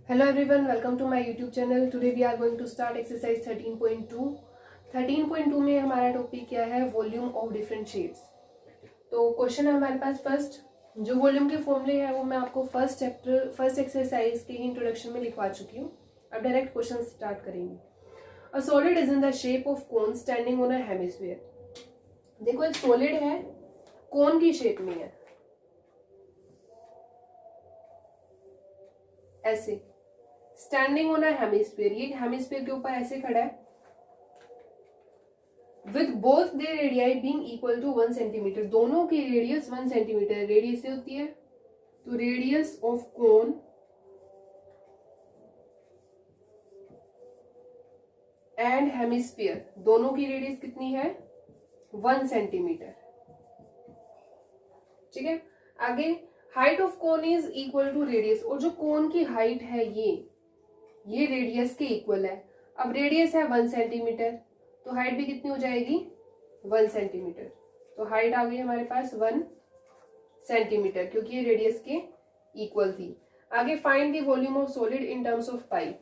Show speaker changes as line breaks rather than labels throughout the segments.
Hello everyone, welcome to my YouTube channel. Today we are going to start exercise 13.2. 13.2 में हमारा topic क्या है? Volume of different shapes. तो question है हमारे पास फर्स्ट. जो वॉल्यूम के फॉर्मूले हैं वो मैं आपको फर्स्ट एक्सरसाइज के इंट्रोडक्शन में लिखवा चुकी हूँ. अब डायरेक्ट क्वेश्चन स्टार्ट करेंगे. A solid is in the shape of cone standing on a hemisphere. देखो एक सॉलिड है, कोन की शेप में है, ऐसे स्टैंडिंग ऑन अ हेमिस्फीयर. ये हेमिस्फीयर के ऊपर ऐसे खड़ा है. With both the radii being equal to 1 centimetre. दोनों की रेडियस 1 सेंटीमीटर रेडियस से होती है. तो radius of cone and hemisphere, दोनों की रेडियस कितनी है? 1 सेंटीमीटर. ठीक है. आगे height of cone is equal to radius. और जो कोन की हाइट है ये रेडियस के इक्वल है. अब रेडियस है 1 सेंटीमीटर, तो हाइट भी कितनी हो जाएगी? 1 सेंटीमीटर. तो हाइट आ गई हमारे पास 1 सेंटीमीटर क्योंकि ये रेडियस के इक्वल थी. आगे find the volume of solid in terms of pi.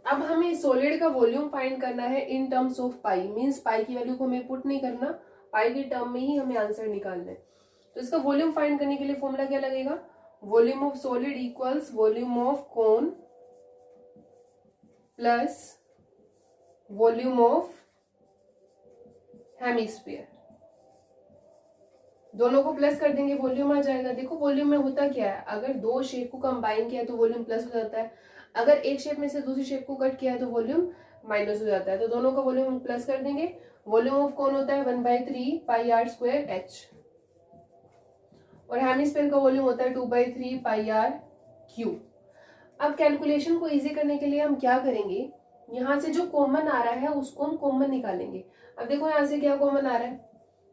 अब हमें सॉलिड का वॉल्यूम फाइंड करना है in terms of pi. Means pi की वैल्यू को हमें पुट नहीं करना, पाई के टर्म में ही हमें आंसर निकालना है. तो इसका वॉल्यूम फाइंड करने के लिए फॉर्मूला क्या लगेगा? Volume of solid equals volume of cone plus volume of hemisphere. दोनों को प्लस कर देंगे, वॉल्यूम आ जाएगा. देखो वॉल्यूम में होता क्या है, अगर दो शेप को कंबाइन किया तो वॉल्यूम प्लस हो जाता है. अगर एक शेप में से दूसरी शेप को कट किया है तो वॉल्यूम माइनस हो जाता है. तो दोनों का वॉल्यूम हम प्लस कर देंगे. वॉल्यूम ऑफ कोन होता है 1/3 पाई आर स्क्वायर एच और हेमिस्फीयर का वॉल्यूम होता है 2/3 पाई आर क्यू. अब कैलकुलेशन को इजी करने के लिए हम क्या करेंगे, यहां से जो कॉमन आ रहा है उसको हम कॉमन निकालेंगे. अब देखो यहां से क्या कॉमन आ रहा है?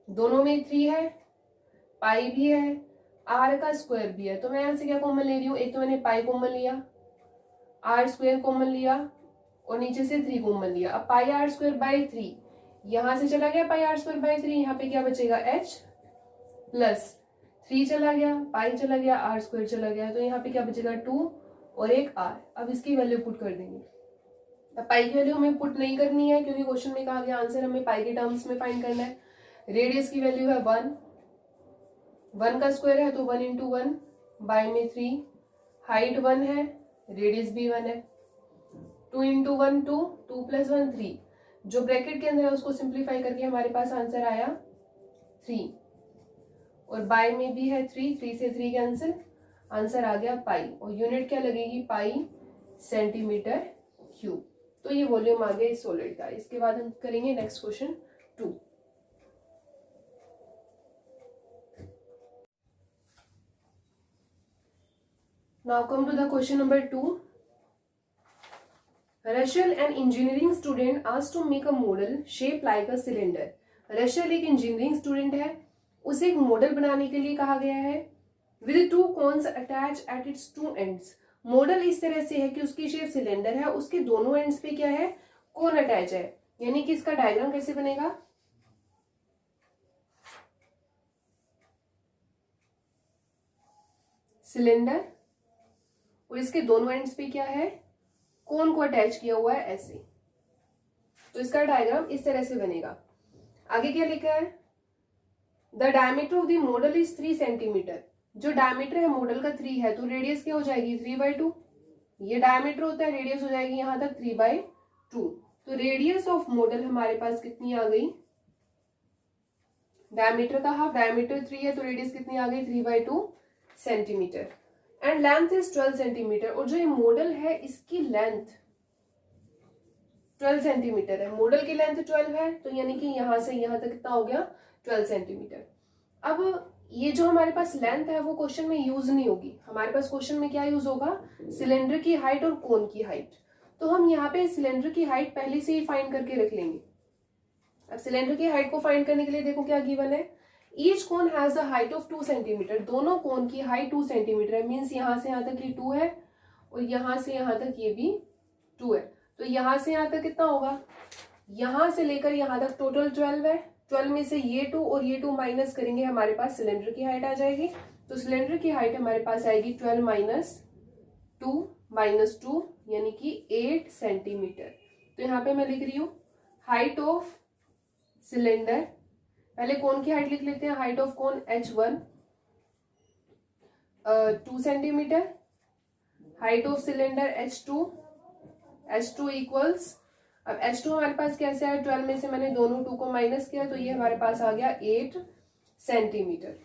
दोनों में 3 है, पाई भी है, आर का स्क्वायर भी है. तो मैं यहां से क्या कॉमन ले रही हूँ? एक तो मैंने पाई कॉमन लिया, आर स्क्वायर कॉमन लिया और नीचे से 3 कॉमन लिया. अब पाई आर स्क्वायर बाई 3 यहां से चला गया, पाई आर स्क्वायर बाई 3. यहाँ पे क्या बचेगा? एच प्लस 3 चला गया, पाई चला गया, आर स्क्वायर चला गया. तो यहाँ पे क्या बचेगा? 2 और एक आर. अब इसकी वैल्यू पुट कर देंगे. अब पाई की वैल्यू हमें पुट नहीं करनी है क्योंकि क्वेश्चन में कहा गया आंसर हमें पाई के टर्म्स में फाइंड करना है. रेडियस की वैल्यू है 1 का स्क्वायर है तो 1 इंटू 1 बाई में 3. हाइट 1 है, रेडियस भी 1 है. 2 इंटू 1 2 प्लस 1 3. जो ब्रैकेट के अंदर है उसको सिंप्लीफाई करके हमारे पास आंसर आया 3 और बाय में भी है 3 से 3 कैंसिल, आंसर आ गया पाई. और यूनिट क्या लगेगी? पाई सेंटीमीटर क्यूब. तो ये वॉल्यूम आ गया इस सॉलिड का. इसके बाद हम करेंगे next question 2. Now come to the question number 2. Rachel an engineering student asked to make a model shape like a cylinder. Rachel एक इंजीनियरिंग स्टूडेंट है, उसे एक मॉडल बनाने के लिए कहा गया है. With 2 cones attach at its 2 ends. Model इस तरह से है कि उसकी शेप सिलेंडर है, उसके दोनों एंड्स पे क्या है? कोन अटैच है. यानी कि इसका डायग्राम कैसे बनेगा? सिलेंडर और इसके दोनों एंड्स पे क्या है? कोन को अटैच किया हुआ है ऐसे. तो इसका डायग्राम इस तरह से बनेगा. आगे क्या लिखा है? The diameter of the model is 3 centimetre. जो डायमीटर है मॉडल का 3 है तो रेडियस क्या हो जाएगी? 3/2. ये डायमीटर होता है, रेडियस हो जाएगी यहां तक 3/2. तो रेडियस ऑफ मॉडल हमारे पास कितनी आ गई? डायमीटर का हाफ, डायमीटर 3 है तो रेडियस कितनी आ गई? 3/2 centimetre. And length is 12 centimetre. और जो ये मॉडल है इसकी लेंथ 12 सेंटीमीटर है. मॉडल की लेंथ 12 है तो यानी कि यहां से यहां तक कितना हो गया? 12 सेंटीमीटर. अब ये जो हमारे पास लेंथ है वो क्वेश्चन में यूज नहीं होगी. हमारे पास क्वेश्चन में क्या यूज होगा? सिलेंडर की हाइट और कोन की हाइट. तो हम यहाँ पे सिलेंडर की हाइट पहले से ही फाइंड करके रख लेंगे. अब सिलेंडर की हाइट को फाइंड करने के लिए देखो क्या गिवन है? Each cone has a height of 2 centimetre. दोनों कोन की हाइट 2 सेंटीमीटर है. मीन्स यहां से यहां तक ये 2 है और यहां से यहां तक ये भी 2 है. तो यहां से यहां तक कितना होगा? यहां से लेकर यहां तक टोटल 12 है. 12 में से ये 2 और ये 2 माइनस करेंगे, हमारे पास सिलेंडर की हाइट आ जाएगी. तो सिलेंडर की हाइट हमारे पास आएगी 12 - 2 -2 यानी कि 8 सेंटीमीटर। तो यहाँ पे मैं लिख रही हूँ हाइट ऑफ सिलेंडर, पहले कोन की हाइट लिख लेते हैं, height of cone H1 2 centimetre, height of cylinder H2 equals, अब H2 हमारे पास कैसे आया, 12 में से मैंने दोनों 2 को माइनस किया तो ये हमारे पास आ गया 8 सेंटीमीटर।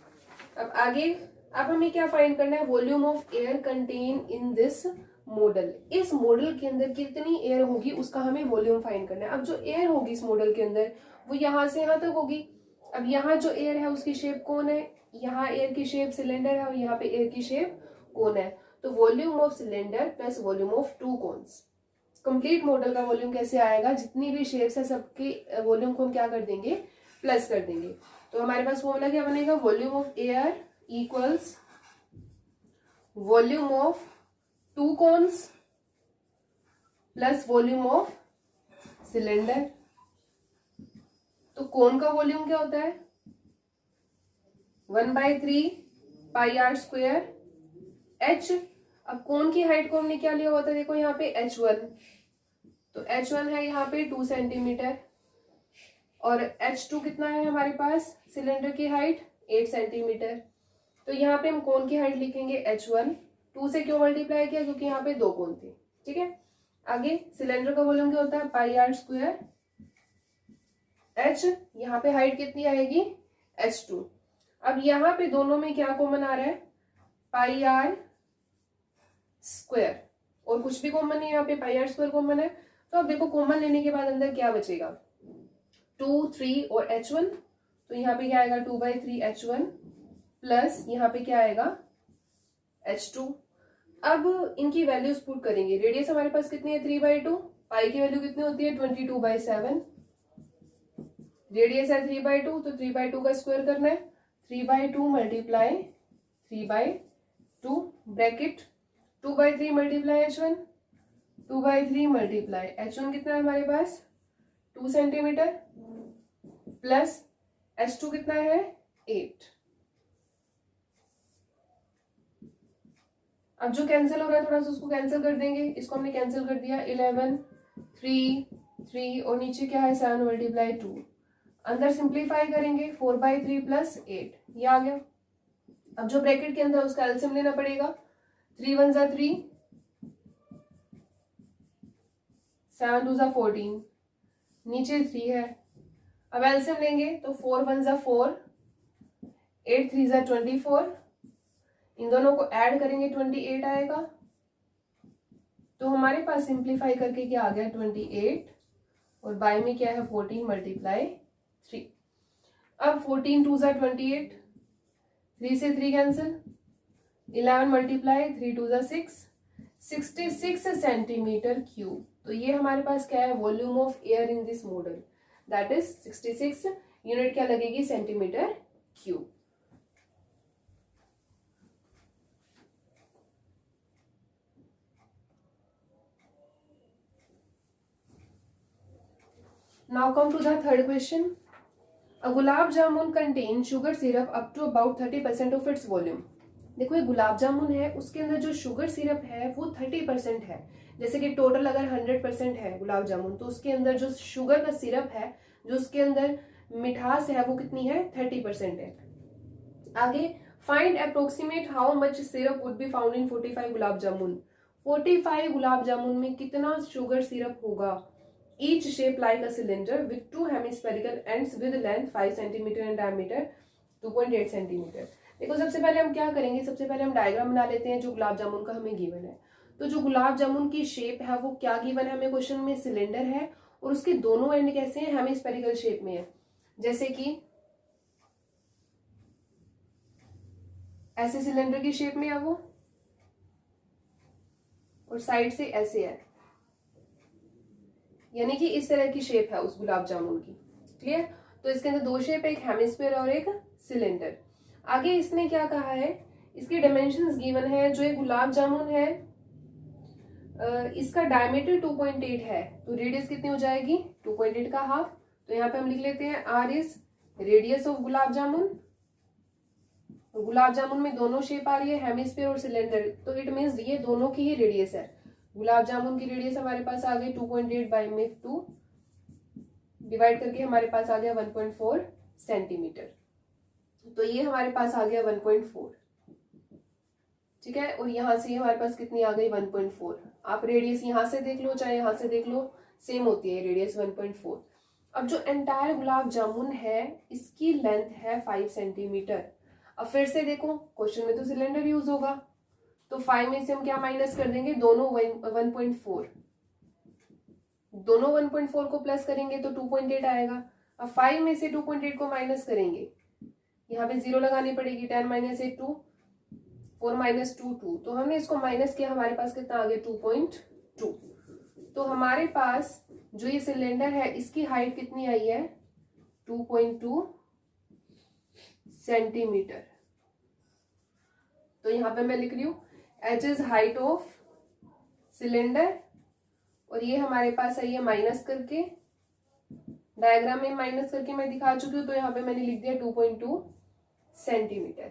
अब आगे, अब हमें क्या फाइंड करना है, volume of air contain in this model. इस मॉडल के अंदर कितनी एयर होगी उसका हमें वॉल्यूम फाइंड करना है। अब जो एयर होगी इस मॉडल के अंदर वो यहाँ से यहाँ तक होगी। अब यहाँ जो एयर है उसकी शेप कौन है, यहाँ एयर की शेप सिलेंडर है और यहाँ पे एयर की शेप कौन है। तो volume of cylinder plus volume of 2 cones, complete model का वॉल्यूम कैसे आएगा, जितनी भी शेप्स है सबके वॉल्यूम को हम क्या कर देंगे, प्लस कर देंगे। तो हमारे पास फॉर्मूला क्या बनेगा, volume of air equals volume of 2 cones plus volume of cylinder. तो कोन का वॉल्यूम क्या होता है, 1/3 πr²। h, अब कोन की हाइट को हमने क्या लिया हुआ था, देखो यहाँ पे H1, तो H1 है यहाँ पे 2 सेंटीमीटर और H2 कितना है हमारे पास, सिलेंडर की हाइट 8 सेंटीमीटर। तो यहाँ पे हम कोन की हाइट लिखेंगे H1, 2 से क्यों मल्टीप्लाई किया, क्योंकि यहाँ पे 2 कोन थे, ठीक है। आगे सिलेंडर का वॉल्यूम क्या होता है, πr²। H, यहाँ पे हाइट कितनी आएगी H2। अब यहाँ पे दोनों में क्या कॉमन आ रहा है, πr² और कुछ भी कॉमन नहीं है, यहाँ पे πr² कॉमन है। तो अब देखो कॉमन लेने के बाद अंदर क्या बचेगा, 2, 3 और H1। तो यहाँ पे क्या आएगा 2/3 H1 प्लस यहाँ पे क्या आएगा H2। अब इनकी वैल्यूज पुट करेंगे, रेडियस हमारे पास कितनी है 3/2, पाई की वैल्यू कितनी होती है 22/7, रेडियस है 3/2 तो 3/2 का स्क्वायर करना है, 3/2 multiply 3/2 bracket 2/3 multiply H1, 2/3 multiply H1 कितना है हमारे पास 2 सेंटीमीटर प्लस H2 कितना है 8। अब जो कैंसिल हो रहा है थोड़ा सा उसको कैंसिल कर देंगे, इसको हमने कैंसिल कर दिया, 11 3 3 और नीचे क्या है 7 मल्टीप्लाई 2, अंदर सिंप्लीफाई करेंगे 4/3 प्लस 8, ये आ गया। अब जो ब्रैकेट के अंदर है उसका एलसीएम लेना पड़ेगा, 3 1 जा 3, 7 2 जा 14, नीचे 3 है। अब एलसीएम लेंगे तो 4 1 जा 4, 8 3 जा 24, इन दोनों को ऐड करेंगे 28 आएगा। तो हमारे पास सिंप्लीफाई करके क्या आ गया 28 और बाय में क्या है 14 मल्टीप्लाई 3। अब 14 2 जा 28, 3 से 3 कैंसिल, 11 मल्टीप्लाई 3 2 जा 6, 66 सेंटीमीटर क्यूब। तो ये हमारे पास क्या है volume of air in this model, that is 66 unit क्या लगेगी centimetre cube. Now come to the third question. A gulab jamun contains sugar syrup up to about 30% of its volume. देखो ये गुलाब जामुन है, उसके अंदर जो शुगर सिरप है वो 30% है। जैसे कि टोटल अगर 100% है गुलाब जामुन तो उसके अंदर जो शुगर का सिरप है, जो उसके अंदर मिठास है वो कितनी है 30% है। आगे find approximate how much syrup would be found in 45 gulab jamun. 45 gulab jamun में कितना शुगर सिरप होगा। Each shape like a cylinder with 2 hemispherical ends with length 5 cm and diameter 2.8 cm। देखो सबसे पहले हम क्या करेंगे, सबसे पहले हम डायग्राम बना लेते हैं जो गुलाब जामुन का हमें गिवन है। तो जो गुलाब जामुन की शेप है वो क्या गिवन है हमें क्वेश्चन में, सिलेंडर है और उसके दोनों एंड कैसे हैं हेमिस्फेरिकल शेप में है। जैसे कि ऐसे सिलेंडर की शेप में है वो और साइड से ऐसे है, यानी कि इस तरह की शेप है उस गुलाब जामुन की। क्लियर। तो इसके अंदर दो शेप है, एक हेमिस्फीयर और एक सिलेंडर। आगे इसने क्या कहा है, इसके डायमेंशंस गिवन है। जो ये गुलाब जामुन है इसका डायमीटर 2.8 है तो रेडियस कितनी हो जाएगी 2.8 का हाफ। तो यहाँ पे हम लिख लेते हैं are is radius of gulab jamun. Gulab jamun में दोनों शेप आ रही है हेमिस्फीयर और सिलेंडर, तो इट मीन्स ये दोनों की ही रेडियस है। गुलाब जामुन की रेडियस हमारे पास आ गई 2.8 बाई में 2 डिवाइड करके हमारे पास आ गया 1.4 सेंटीमीटर। तो ये हमारे पास आ गया 1.4, ठीक है। और यहां से हमारे पास कितनी आ गई 1.4। आप रेडियस यहां से देख लो चाहे यहां से देख लो, सेम होती है रेडियस 1.4। अब जो एंटायर गुलाब जामुन है इसकी लेंथ है 5 सेंटीमीटर। अब फिर से देखो क्वेश्चन में तो सिलेंडर यूज होगा, तो 5 में से हम क्या माइनस कर देंगे, दोनों 1.4, दोनों 1.4 को प्लस करेंगे तो 2.8 आएगा। अब 5 में से 2.8 को माइनस करेंगे, यहाँ पे 0 लगानी पड़ेगी, 10 माइनस 8 2, 4 माइनस 2 2, तो हमने इसको माइनस किया, हमारे पास कितना आ गया 2.2। तो हमारे पास जो ये सिलेंडर है इसकी हाइट कितनी आई है 2.2 सेंटीमीटर। तो यहाँ पे मैं लिख रही हूं h is height of cylinder, और ये हमारे पास आई है माइनस करके, डायग्राम में माइनस करके मैं दिखा चुकी हूँ, तो यहाँ पे मैंने लिख दिया 2.2 सेंटीमीटर।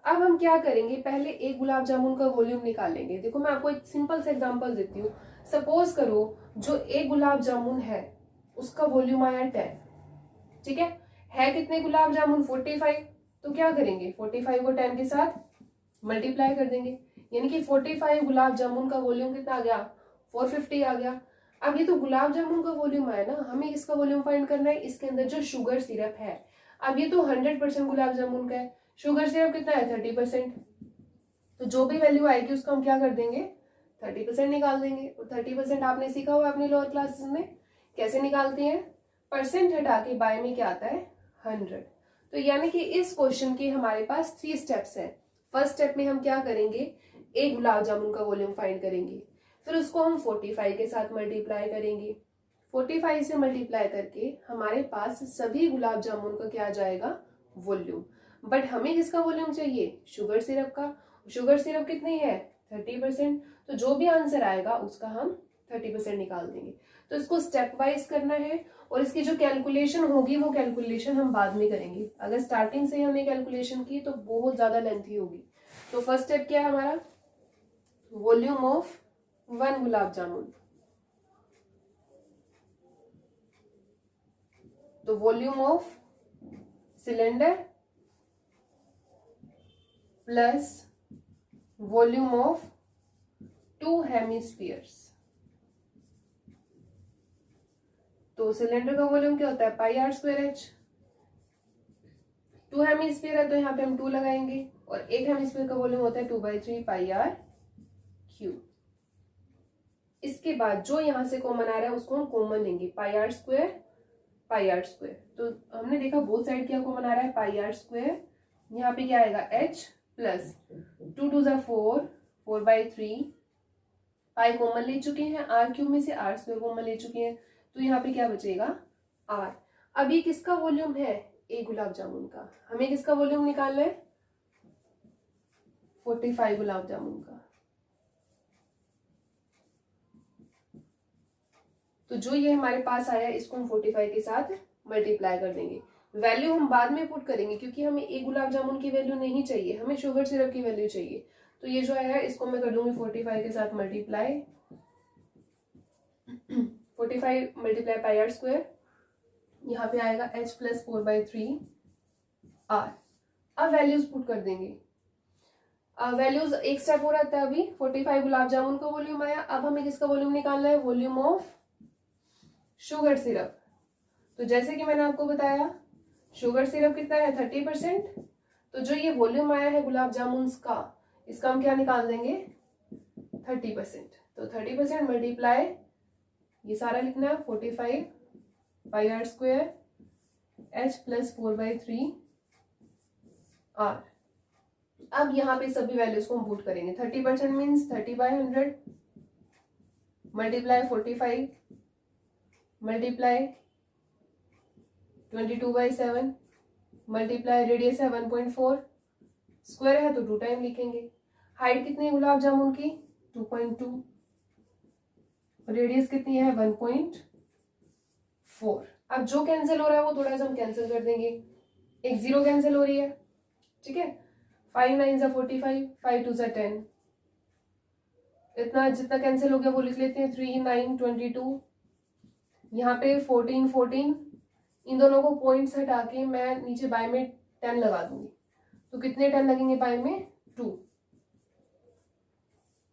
अब हम क्या करेंगे, पहले एक गुलाब जामुन का वॉल्यूम निकालेंगे। देखो मैं आपको एक सिंपल सा एग्जांपल देती हूँ। सपोज करो जो एक गुलाब जामुन है उसका वॉल्यूम आया 10, ठीक है कितने गुलाब जामुन 45, तो क्या करेंगे 45 को 10 के साथ मल्टीप्लाई कर देंगे, यानी कि 45 गुलाब जामुन का वॉल्यूम कितना आ गया 450 आ गया। अब ये तो गुलाब जामुन का वॉल्यूम आया ना, हमें इसका वॉल्यूम फाइंड करना है, इसके अंदर जो शुगर सिरप है। अब ये तो 100% गुलाब जामुन का है, शुगर सिरप कितना है 30%, तो जो भी वैल्यू आएगी उसको हम क्या कर देंगे 30% निकाल देंगे। और 30% आपने सीखा हुआ अपनी लोअर क्लासेस में कैसे निकालते हैं, परसेंट हटा के बाय में क्या आता है 100। तो यानी कि इस क्वेश्चन के हमारे पास 3 स्टेप्स हैं। फर्स्ट स्टेप में हम क्या करेंगे, एक गुलाब जामुन का वॉल्यूम फाइंड करेंगे, फिर उसको हम 45 के साथ मल्टीप्लाई करेंगे, 45 से मल्टीप्लाई करके हमारे पास सभी गुलाब जामुन का क्या आ जाएगा वॉल्यूम। बट हमें किसका वॉल्यूम चाहिए, शुगर सिरप का। शुगर सिरप कितनी है 30%, तो जो भी आंसर आएगा उसका हम 30% निकाल देंगे। तो इसको स्टेप वाइज करना है, और इसकी जो कैलकुलेशन होगी वो कैलकुलेशन हम बाद में करेंगे। अगर स्टार्टिंग से हमने कैलकुलेशन की तो बहुत ज्यादा लेंथी होगी। तो फर्स्ट स्टेप क्या है हमारा, वॉल्यूम ऑफ 1 गुलाब जामुन। तो volume of cylinder plus volume of 2 hemispheres. तो सिलेंडर का वॉल्यूम क्या होता है पाई आर स्क्वायर एच, 2 हेमिस्फीयर है तो यहाँ पे हम 2 लगाएंगे, और एक हेमिस्फीयर का वॉल्यूम होता है 2/3 पाई आर क्यूब। इसके बाद जो यहां से कॉमन आ रहा है उसको हम कॉमन लेंगे, pi r square pi r square. तो हमने देखा बोथ साइड क्या कॉमन आ रहा है पाई आर स्क्वायर, यहाँ पे क्या आएगा h प्लस 2 2 जा 4 4/3, पाई कॉमन ले चुके हैं, आर क्यूब में से आर स्क्वायर कॉमन ले चुके हैं, तो यहाँ पे क्या बचेगा r। अब ये किसका वॉल्यूम है एक गुलाब जामुन का, हमें किसका वॉल्यूम निकालना है 45 गुलाब जामुन का। तो जो ये हमारे पास आया इसको हम 45 के साथ मल्टीप्लाई कर देंगे। वैल्यू हम बाद में पुट करेंगे क्योंकि हमें एक गुलाब जामुन की वैल्यू नहीं चाहिए, हमें शुगर सिरप की वैल्यू चाहिए। तो ये जो है इसको मैं कर दूंगी 45 के साथ multiply 45 multiply pi r square, यहाँ पे आएगा h प्लस 4/3 r। अब वैल्यूज पुट कर देंगे। वैल्यूज एक स्टेप हो रहा था अभी, 45 गुलाब जामुन का वॉल्यूम आया, अब हमें किसका वॉल्यूम निकालना है वॉल्यूम ऑफ शुगर सिरप। तो जैसे कि मैंने आपको बताया शुगर सिरप कितना है 30%, तो जो ये वॉल्यूम आया है गुलाब जामुन का इसका हम क्या निकाल देंगे 30%। तो 30% मल्टीप्लाई ये सारा लिखना है 45 pi r square h plus 4/3 r। अब यहाँ पे सभी वैल्यूज को हम पुट करेंगे, 30% means 30/100 multiply 45 multiply 22/7 multiply radius है 1.4, स्क्वायर है तो 2 टाइम लिखेंगे। हाइट कितनी है गुलाब जामुन की 2.2, रेडियस कितनी है 1.4। अब जो कैंसिल हो रहा है वो थोड़ा सा हम कैंसिल कर देंगे, एक 0 कैंसिल हो रही है, ठीक है। 5 9 जा 45, 5 2 जा 10, इतना जितना कैंसिल हो गया वो लिख लेते हैं, 3 9 22, यहाँ पे 14 14, इन दोनों को पॉइंट्स हटा के मैं नीचे बाय में 10 लगा दूंगी, तो कितने 10 लगेंगे बाय में, 2।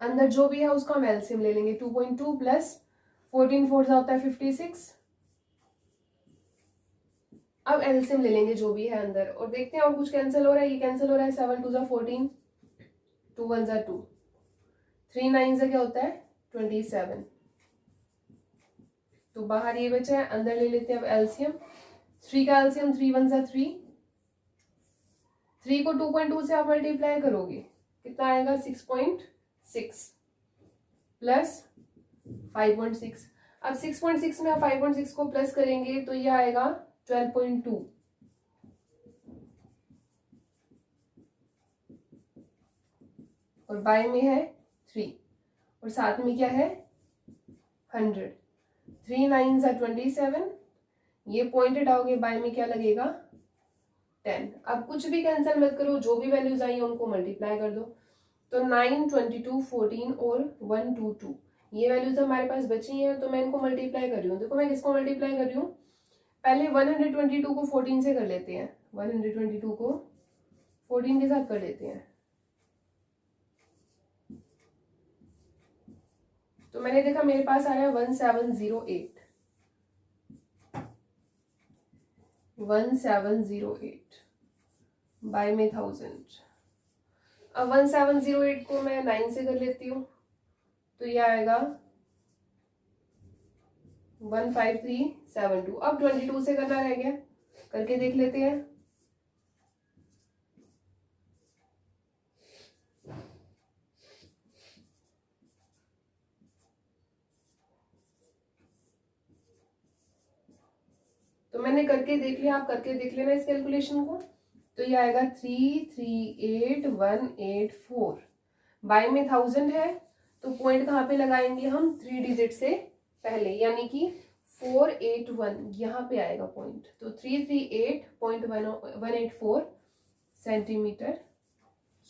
अंदर जो भी है उसका हम एलसीएम ले लेंगे, 2.2 प्लस 14 4 होता है 56। अब एलसीएम ले लेंगे जो भी है अंदर और देखते हैं और कुछ कैंसिल हो रहा है, ये कैंसिल हो रहा है, 7 2 14, 2 1 2, 3 9 से क्या होता है 27, तो बाहर ये बचा है, अंदर ले लेते हैं अब एलसीएम। 3 का एलसीएम 3 1 3, 3 को 2.2 से आप मल्टीप्लाई करोगे कितना आएगा 6.6 प्लस 5.6। अब 6.6 में आप 5.6 को प्लस करेंगे तो ये आएगा 12.2, और बाय में है 3 और साथ में क्या है 100, 3 9 27, ये पॉइंट हटाओगे बाय में क्या लगेगा 10। अब कुछ भी कैंसिल मत करो, जो भी वैल्यूज आई है उनको मल्टीप्लाई कर दो, तो 9 22 14 और 122 ये वैल्यूज हमारे पास बची हैं, तो मैं इनको मल्टीप्लाई कर रही हूँ। देखो मैं किसको मल्टीप्लाई कर रही हूँ, पहले 122 को 14 से कर लेते हैं, 122 को 14 के साथ कर लेते हैं, तो मैंने देखा मेरे पास आ रहा है 1708, 1708 बाय में 1000। अब 1708 को मैं 9 से कर लेती हूँ, तो ये आएगा 15372। अब 22 से करना रह गया, करके देख लेते हैं। तो मैंने करके देख लिया, आप करके देख लेना इस कैलकुलेशन को, तो ये आएगा 338184 बाय में 1000 है, तो पॉइंट कहाँ पे लगाएंगे हम 3 डिजिट से पहले, यानी कि 481 यहाँ पे आएगा पॉइंट, तो 338.184 सेंटीमीटर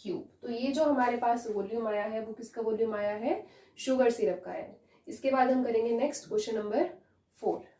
क्यूब। तो ये जो हमारे पास वॉल्यूम आया है वो किसका वॉल्यूम आया है, शुगर सिरप का है। इसके बाद हम करेंगे नेक्स्ट क्वेश्चन नंबर 4।